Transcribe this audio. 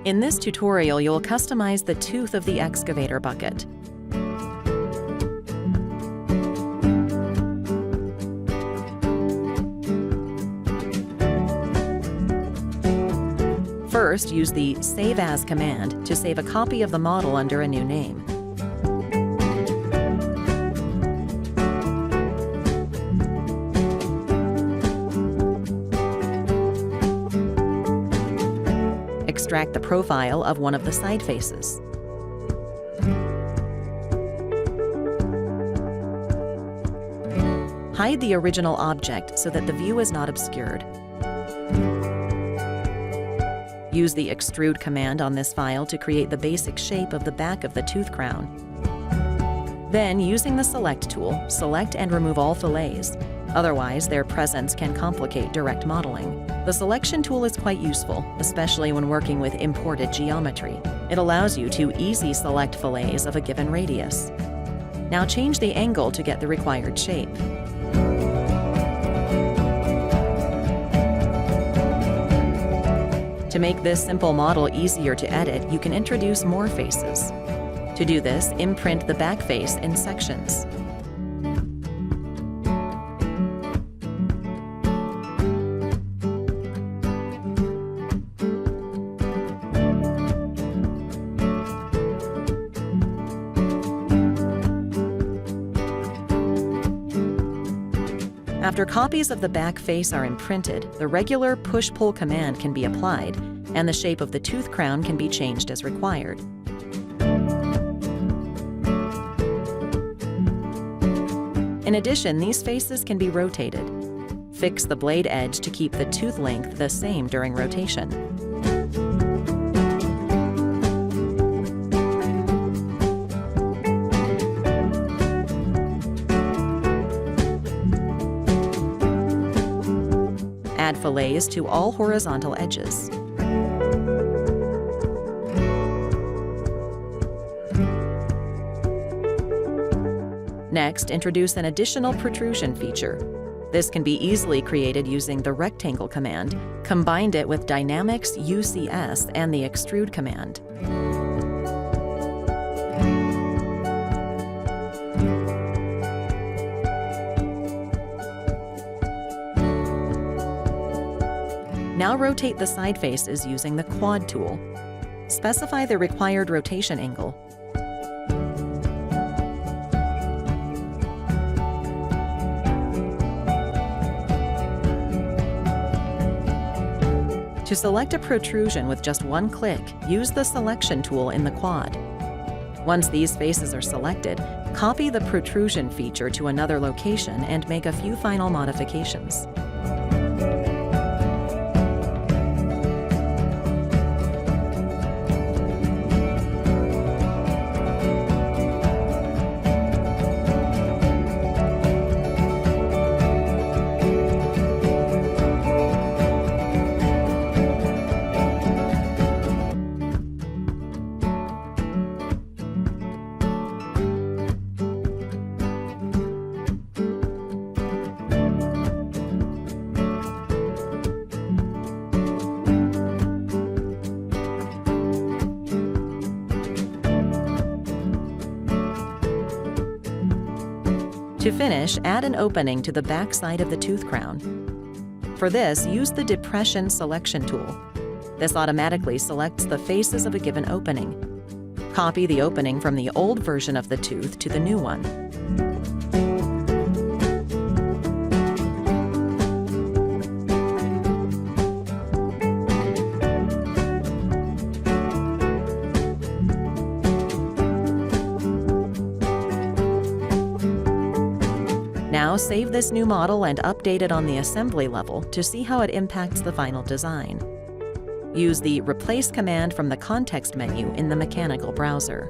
In this tutorial, you'll customize the tooth of the excavator bucket. First, use the Save As command to save a copy of the model under a new name. Extract the profile of one of the side faces. Hide the original object so that the view is not obscured. Use the Extrude command on this file to create the basic shape of the back of the tooth crown. Then, using the Select tool, select and remove all fillets. Otherwise, their presence can complicate direct modeling. The Selection tool is quite useful, especially when working with imported geometry. It allows you to easily select fillets of a given radius. Now change the angle to get the required shape. To make this simple model easier to edit, you can introduce more faces. To do this, imprint the back face in sections. After copies of the back face are imprinted, the regular push-pull command can be applied, and the shape of the tooth crown can be changed as required. In addition, these faces can be rotated. Fix the blade edge to keep the tooth length the same during rotation. Add fillets to all horizontal edges. Next, introduce an additional protrusion feature. This can be easily created using the Rectangle command, combined it with Dynamics UCS and the Extrude command. Now rotate the side faces using the Quad tool. Specify the required rotation angle. To select a protrusion with just one click, use the Selection tool in the Quad. Once these faces are selected, copy the protrusion feature to another location and make a few final modifications. To finish, add an opening to the back side of the tooth crown. For this, use the Depression Selection tool. This automatically selects the faces of a given opening. Copy the opening from the old version of the tooth to the new one. Now save this new model and update it on the assembly level to see how it impacts the final design. Use the Replace command from the context menu in the mechanical browser.